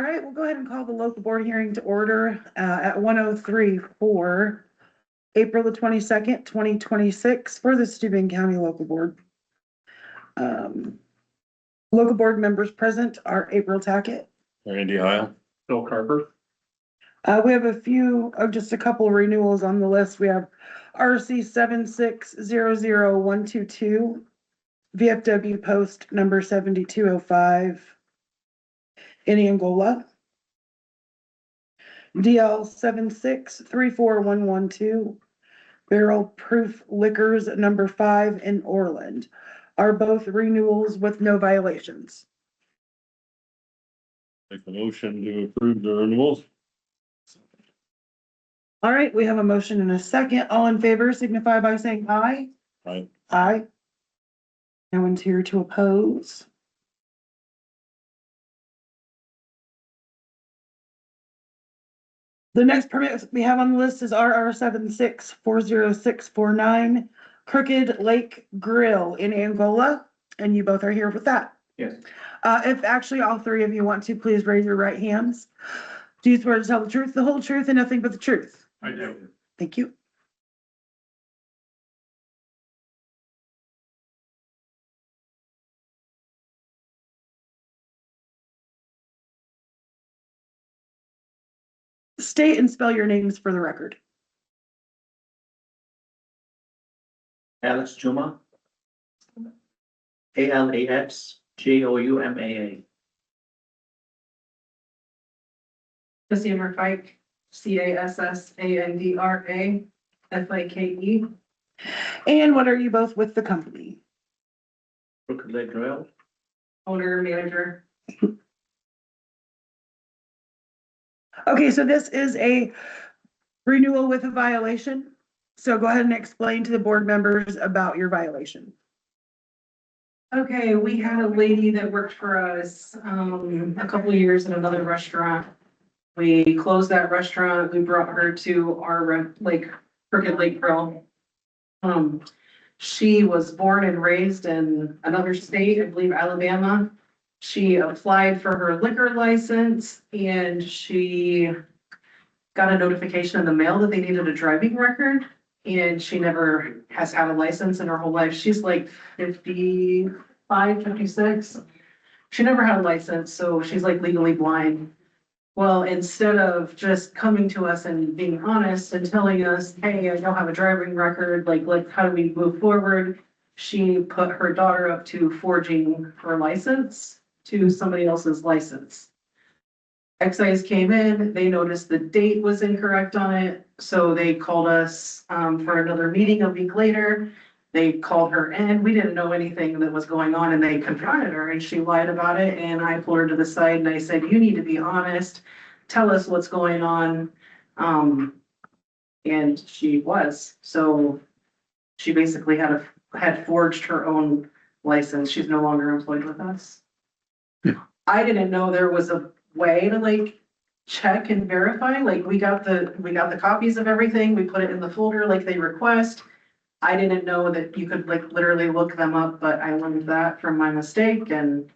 All right, we'll go ahead and call the local board hearing to order at 1:03 for April the 22nd, 2026 for the Steuben County Local Board. Local board members present are April Tackett. Randy Heil. Bill Carper. We have just a couple renewals on the list. We have RC 7600122, VFW post number 7205 in Angola. DL 7634112, Barrel Proof Liquors number 5 in Orland, are both renewals with no violations. Make a motion to approve the renewals. All right, we have a motion and a second. All in favor signify by saying aye. Aye. Aye. No one's here to oppose. The next permit we have on the list is RR 7640649, Crooked Lake Grill in Angola, and you both are here with that. Yes. If actually all three of you want to, please raise your right hands. Do you swear to tell the truth, the whole truth, and nothing but the truth? I do. Thank you. State and spell your names for the record. Alex Juma. ALAXJOUMAA. Cassandra Fike, CASSANDRA FIKE, And what are you both with the company? Crooked Lake Grill. owner, manager. Okay, so this is a renewal with a violation. So go ahead and explain to the board members about your violation. Okay, we had a lady that worked for us, a couple of years in another restaurant. We closed that restaurant. We brought her to our Crooked Lake Grill. She was born and raised in another state, I believe Alabama. She applied for her liquor license and she got a notification in the mail that they needed a driving record. And she never has had a license in her whole life. She's like 55, 56. She never had a license, so she's like legally blind. Well, instead of just coming to us and being honest and telling us, hey, I don't have a driving record, like how do we move forward? She put her daughter up to forging her license to somebody else's license. Excise came in, they noticed the date was incorrect on it, so they called us for another meeting a week later. They called her in, we didn't know anything that was going on, and they confronted her and she lied about it, and I pulled her to the side and I said, you need to be honest, tell us what's going on. And she was, so she basically had forged her own license. She's no longer employed with us. I didn't know there was a way to check and verify. We got the copies of everything. We put it in the folder like they request. I didn't know that you could literally look them up, but I learned that from my mistake, and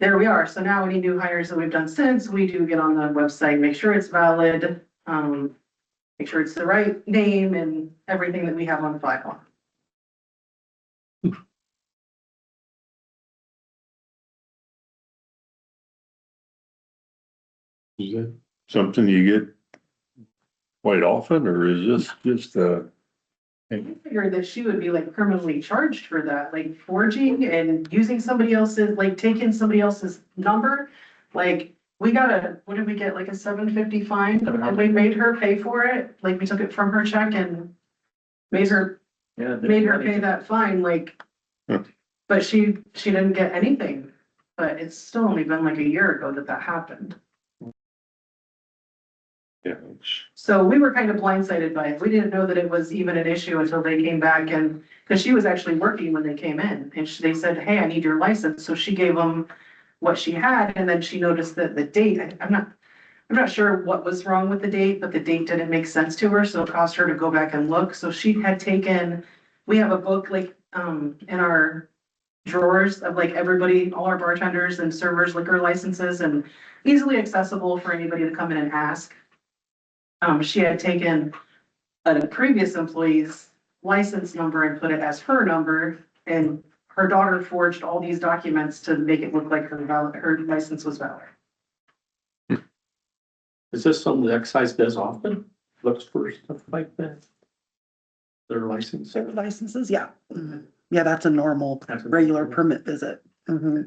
there we are. So now any new hires that we've done since, we do get on the website, make sure it's valid, make sure it's the right name and everything that we have on file. Is that something you get quite often, or is this just I figured that she would be criminally charged for that, forging and using somebody else's, taking somebody else's number. We got what did we get, a $750 fine? And we made her pay for it. We took it from her check and made her pay that fine, but she didn't get anything. But it's still only been a year ago that happened. yeah, So we were kind of blindsided by it. We didn't know that it was even an issue until they came back, and because she was actually working when they came in, and they said, hey, I need your license. So she gave them what she had, and then she noticed that the date, I'm not sure what was wrong with the date, but the date didn't make sense to her, so it caused her to go back and look. So she had taken, we have a book in drawers of like everybody, all our bartenders and servers liquor licenses, and easily accessible for anybody to come in and ask. She had taken a previous employee's license number and put it as her number, and her daughter forged all these documents to make it look like her license was valid. Is this something the excise does often? Looks for stuff like that? Their license? Their licenses, yeah. Yeah, that's a normal, regular permit visit.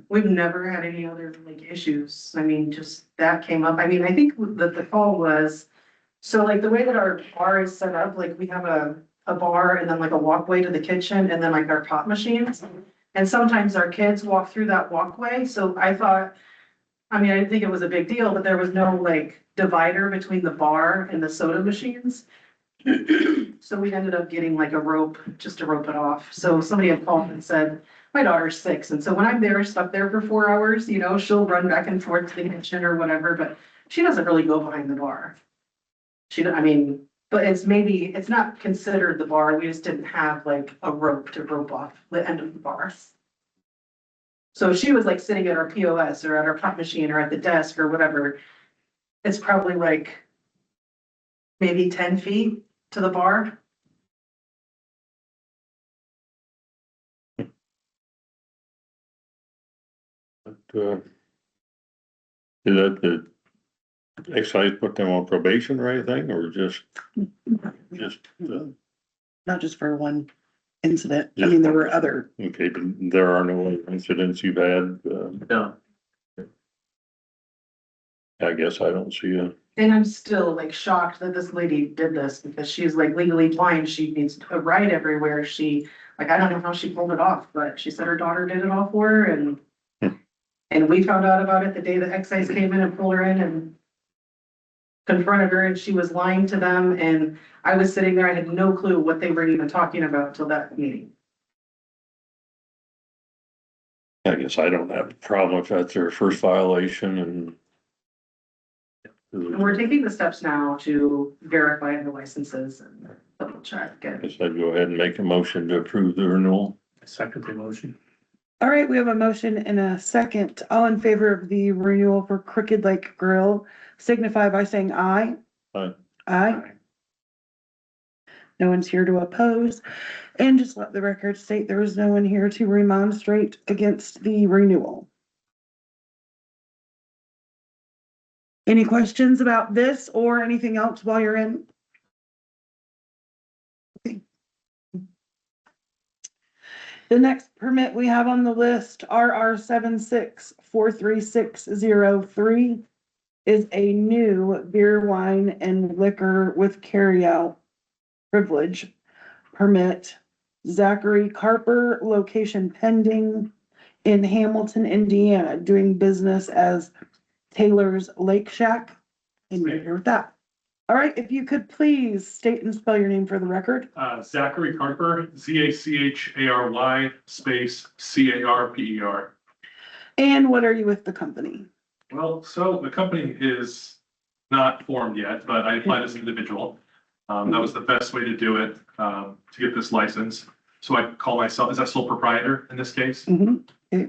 We've never had any other like issues. I mean, just that came up. I mean, I think that the call was, so like the way that our bar is set up, like we have a bar and then like a walkway to the kitchen and then like our pop machines. And sometimes our kids walk through that walkway. So I thought, I mean, I didn't think it was a big deal, but there was no like divider between the bar and the soda machines. So we ended up getting like a rope, just to rope it off. So somebody had called and said, my daughter's 6. And so when I'm there, stuck there for 4 hours, you know, she'll run back and forth to the kitchen or whatever, but she doesn't really go behind the bar. I mean, but it's not considered the bar. We just didn't have like a rope to rope off the end of the bar. So if she was like sitting at our POS or at our pop machine or at the desk or whatever, it's probably like maybe 10 feet to the bar. Is that the excise put them on probation or anything, or just, Not just for one incident. I mean, there were other, okay, but there are no other incidents you've had, No. I guess I don't see a, And I'm still like shocked that this lady did this because she's like legally blind. She needs a ride everywhere. I don't know how she pulled it off, but she said her daughter did it all for her and we found out about it the day the excise came in and pulled her in and confronted her and she was lying to them. And I was sitting there, I had no clue what they were even talking about till that meeting. I guess I don't have a problem if that's their first violation and. And we're taking the steps now to verify the licenses and double check. I guess I'd go ahead and make a motion to approve the renewal. Second the motion. all right, we have a motion and a second. All in favor of the renewal for Crooked Lake Grill, signify by saying aye. Aye. Aye. No one's here to oppose. And just let the record state there is no one here to remonstrate against the renewal. Any questions about this or anything else while you're in? Okay. The next permit we have on the list, RR 76-43603, is a new beer, wine, and liquor with carryout privilege permit. Zachary Carper, location pending, in Hamilton, Indiana, doing business as Taylor's Lake Shack. And you're here with that. All right, if you could please state and spell your name for the record. Zachary Carper, Zachary space Carper. And what are you with the company? Well, so the company is not formed yet, but I applied as an individual. That was the best way to do it, to get this license. So I call myself, is that sole proprietor in this case? Okay.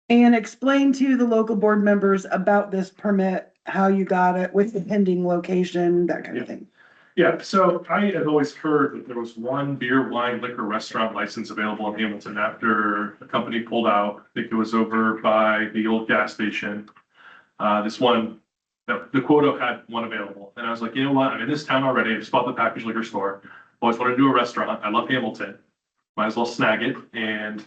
And explain to the local board members about this permit, how you got it with the pending location, that kind of thing. Yeah, so I had always heard that there was one beer, wine, liquor restaurant license available in Hamilton after the company pulled out. I think it was over by the old gas station. This one, the quota had one available. And I was like, you know what? I'm in this town already. I just bought the packaged liquor store. Always wanted to do a restaurant. I love Hamilton. Might as well snag it. And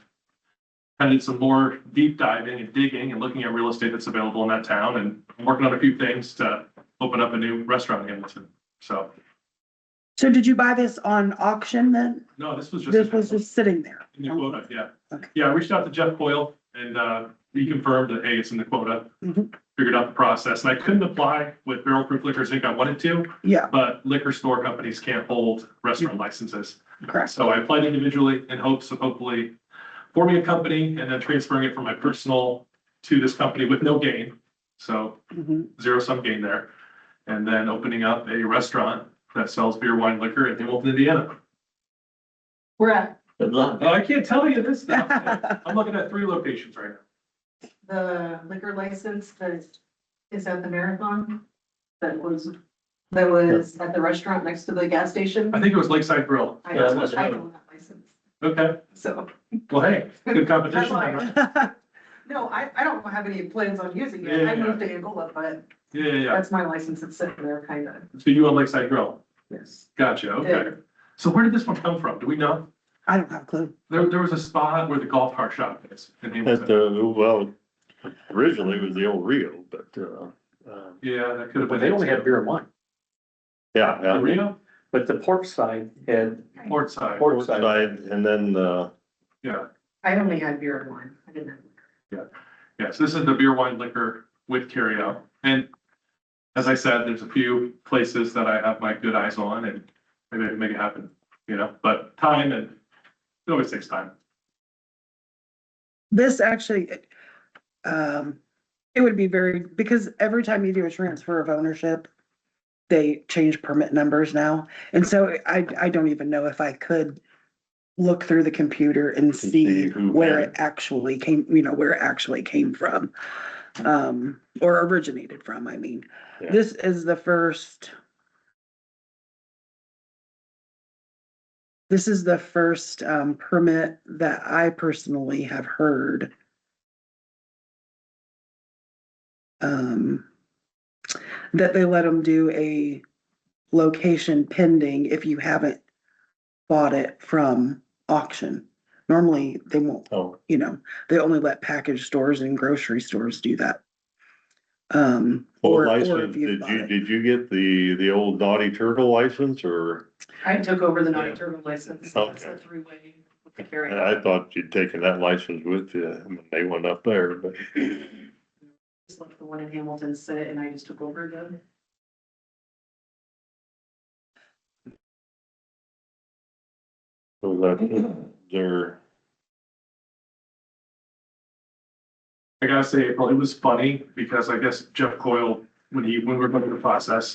kind of did some more deep diving and digging and looking at real estate that's available in that town. And I'm working on a few things to open up a new restaurant in Hamilton. So did you buy this on auction then? no, this was Just sitting there? in the quota, yeah. Okay. Yeah, I reached out to Jeff Coyle and he confirmed that, hey, it's in the quota. Mhm. Figured out the process. And I couldn't apply with Barrel Proof Liquors Inc. I wanted to, Yeah, but liquor store companies can't hold restaurant licenses. correct. So I applied individually in hopes of hopefully forming a company and then transferring it from my personal to this company with no gain. So Mhm. zero sum gain there. And then opening up a restaurant that sells beer, wine, liquor in Hamilton, Indiana. We're at Good luck. Oh, I can't tell you this stuff. I'm looking at 3 locations right now. the liquor license that is at the Marathon. That was at the restaurant next to the gas station. I think it was Lakeside Grill. I Yeah, own that's that right. license, Okay, so. well, hey, good competition. That's then, right? No, I don't have any plans on using it. I Yeah. moved to Angola, but Yeah. that's my license. It's sitting there kind of. So you own Lakeside Grill? Yes. Gotcha, Yeah. okay. So where did this one come from? Do we know? I don't have a clue. There was a spot where the golf cart shop is in At Hamilton. well, originally it was the old Rio, but, Yeah, that could have But been. they only had beer and wine, yeah, The yeah. Rio, but the port side had port side, port side. Side, and then, yeah. I only had beer and wine. I didn't have liquor. Yes, this is the beer, wine, liquor with carryout. And as I said, there's a few places that I have my good eyes on and maybe I can make it happen, but time and it always takes time. This actually, it would be because every time you do a transfer of ownership, they change permit numbers now. And so I don't even know if I could look through the computer and see see who where had it actually came, where it actually came from. Or originated from, I mean. Yeah. This is the first. This is the first permit that I personally have heard. That they let them do a location pending if you haven't bought it from auction. Normally, they won't, oh, they only let package stores and grocery stores do that. what Or license, if you've bought it. did you get the old Naughty Turtle license, or? I took over the Naughty Turtle license. That's Okay. a 3-way with the carry. I thought you'd taken that license with you, when they went up there, but. Just left the one in Hamilton sit and I just took over again. So that, they're, I gotta say, April, it was funny because I guess Jeff Coyle, when we were going through the process,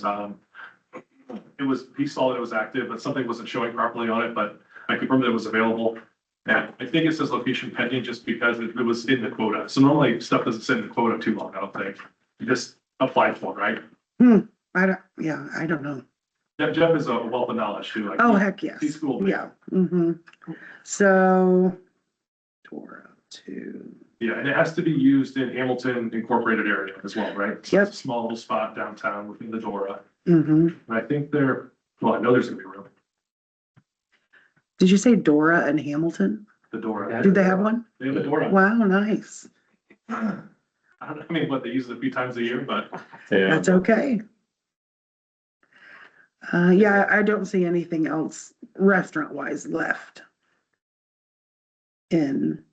he saw that it was active, but something wasn't showing properly on it, but I confirmed that it was available. And I think it says location pending just because it was in the quota. So normally stuff doesn't sit in the quota too long, I don't think. You just applied for it, right? I don't know. Jeff is a wealth of knowledge too. Like, Oh, heck yes. He schooled me. Yeah. So. Dora 2. Yeah, and it has to be used in Hamilton incorporated area as well, right? So Yep. it's a small little spot downtown within the Dora. Mm-hmm. And I think I know there's gonna be room, Did you say Dora and Hamilton? the Dora. Yeah. Did they have one? They have a Dora. Wow, nice. I mean, what, they use it a few times a year, but yeah, That's okay. Yeah, I don't see anything else restaurant wise left in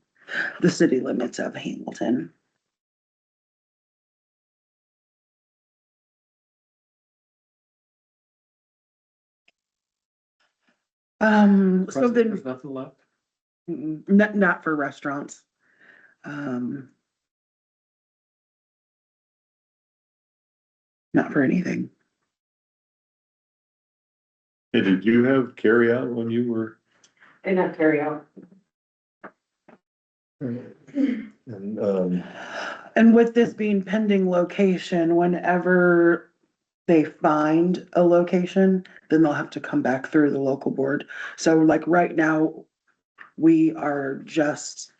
the city limits of Hamilton. So then, There's nothing left. not for restaurants. Not for anything. Hey, did you have carry out when you were, And not carry out. and, And with this being pending location, whenever they find a location, then they'll have to come back through the local board. So like right now, we are just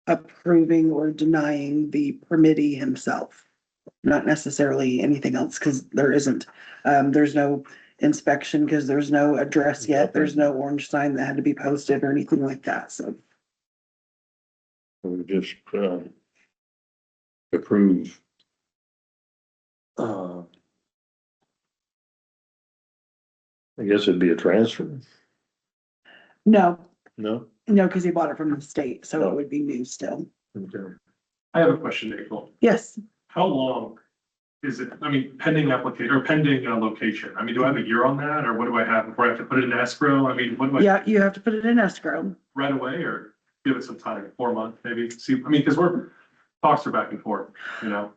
approving or denying the permittee himself. Not necessarily anything else, because there isn't, there's no inspection, because there's no address yet, there's no orange sign that had to be posted or anything like that, so. we just, approve. I guess it'd be a transfer, No, no? because he bought it from the state, so Oh. it would be new still. Okay. I have a question, April. Yes, How long is it, pending application or pending location? Do I have a year on that or what do I have before I have to put it in escrow? What do I, yeah, you have to put it in escrow. right away or give it some time, 4 months maybe? See, because talks are back and forth, Yeah,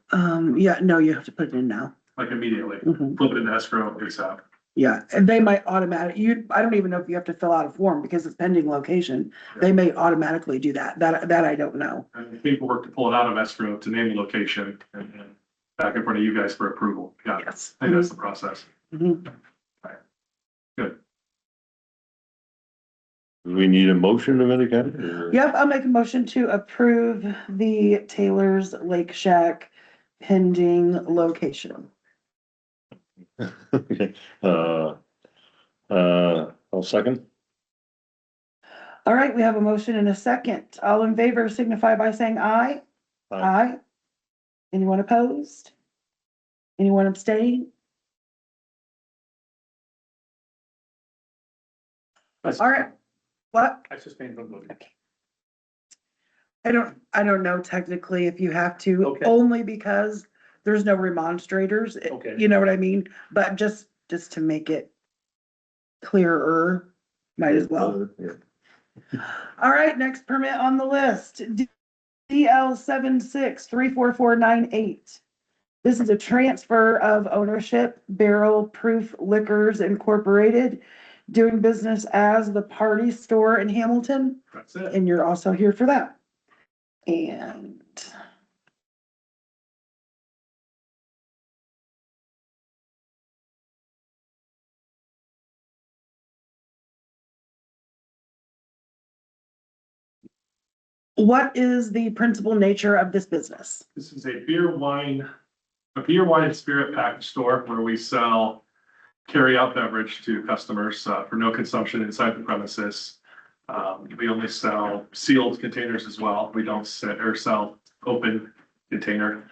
no, you have to put it in now. like immediately, Mhm. flip it into escrow ASAP. Yeah, and they might I don't even know if you have to fill out a form because it's pending location. They may automatically do that. That I don't know. And paperwork to pull it out of escrow to name the location and then back in front of you guys for approval. Yeah, Yes. I think that's the process. Mhm. Good. Do we need a motion of any kind? or- Yep, I'll make a motion to approve the Taylor's Lake Shack pending location. Okay. I'll second. All right, we have a motion and a second. All in favor signify by saying aye. Aye. Aye. Anyone opposed? Anyone abstain? All right. What? I sustained from voting. I don't know technically if you have to, Okay. only because there's no remonstrators. Okay. You know what I mean? But just to make it clearer, might as well. Yeah. All right, next permit on the list, DL 763449. This is a transfer of ownership, Barrel Proof Liquors Incorporated, doing business as the Party Store in Hamilton, That's it. and you're also here for that. And what is the principal nature of this business? This is a beer, wine and spirit package store where we sell carry-out beverage to customers for no consumption inside the premises. We only sell sealed containers as well. We don't sell open container.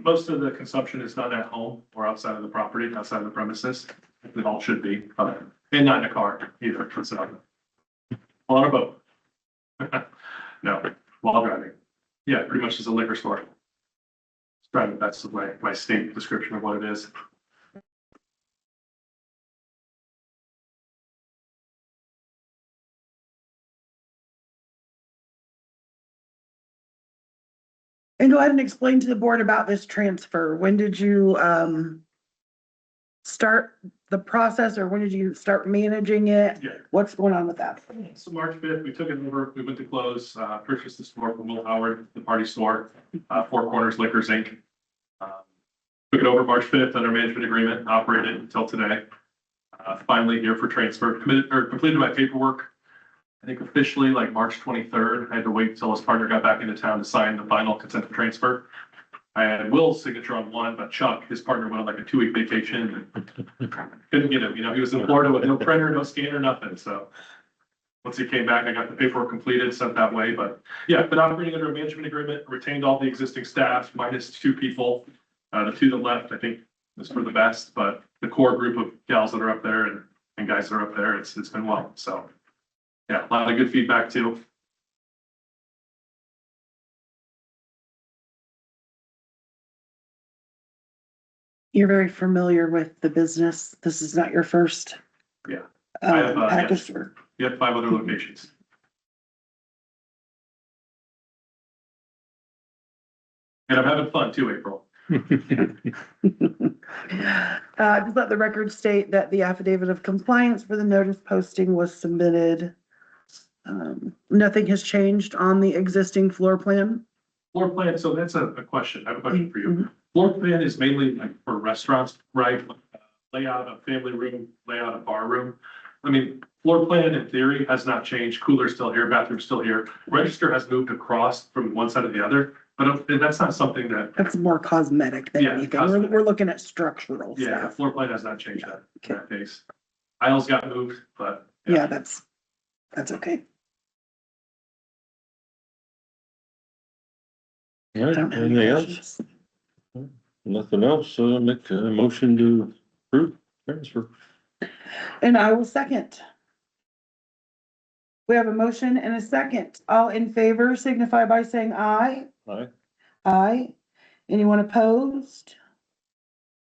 Most of the consumption is done at home or outside of the property, outside of the premises. It all should be, and not in a car either. So, on a boat. No, while driving. Yeah, pretty much as a liquor store. Driving, that's my state description of what it is. And go ahead and explain to the board about this transfer. When did you, start the process, or when did you start managing it? Yeah. What's going on with that? So March 5th, we took it over, we went to close, purchased the store from Will Howard, the Party Store, Four Corners Liquors Inc. Took it over March 5th under management agreement, operated until today. Finally here for transfer, completed my paperwork. I think officially like March 23rd. I had to wait until his partner got back into town to sign the final consent of transfer. I had Will's signature on one, but Chuck, his partner, went on like a 2-week vacation and couldn't get him. He was in Florida with no printer, no scanner, nothing. So once he came back, I got the paperwork completed, sent that way. But yeah, been operating under a management agreement, retained all the existing staff minus 2 people. The 2 that left, I think, was for the best, but the core group of gals that are up there and guys that are up there, it's been well. So yeah, a lot of good feedback too. You're very familiar with the business. This is not your first. Yeah. I have, package yes. store. You have 5 other locations. And I'm having fun too, April. Just let the record state that the affidavit of compliance for the notice posting was submitted. Nothing has changed on the existing floor plan. Floor plan, so that's a question. I have a question for you. Floor plan is mainly like for restaurants, right? Layout of family room, layout of bar room. I mean, floor plan in theory has not changed. Cooler's still here, bathroom's still here. Register has moved across from one side to the other, but that's not something that, That's more cosmetic than Yeah, anything. cosmetic. We're looking at structural yeah, stuff. floor plan has not changed that in that case. Aisles got moved, but. Yeah, that's okay. Yeah, I don't have any anything else? questions. Nothing else, make a motion to approve transfer. And I will second. We have a motion and a second. All in favor signify by saying aye. Aye. Aye. Anyone opposed?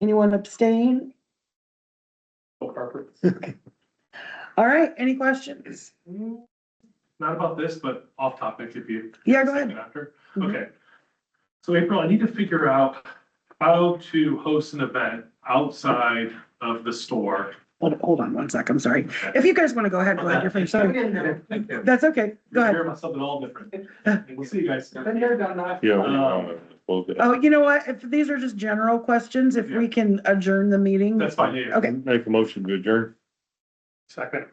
Anyone abstain? All right, any questions? Not about this, but off topic if you. Yeah, go ahead. After, Mhm. okay. So April, I need to figure out how to host an event outside of the store hold on one sec, I'm sorry. If you guys wanna go ahead, you're free, I'm sorry. getting there. Thank you. That's okay, go You're ahead. hearing about something all different. And we'll see you guys. Been there, done that. Yeah. Oh, you know what? If these are just general questions, if we can adjourn the meeting. That's fine, yeah. Okay. Make a motion to adjourn. Second.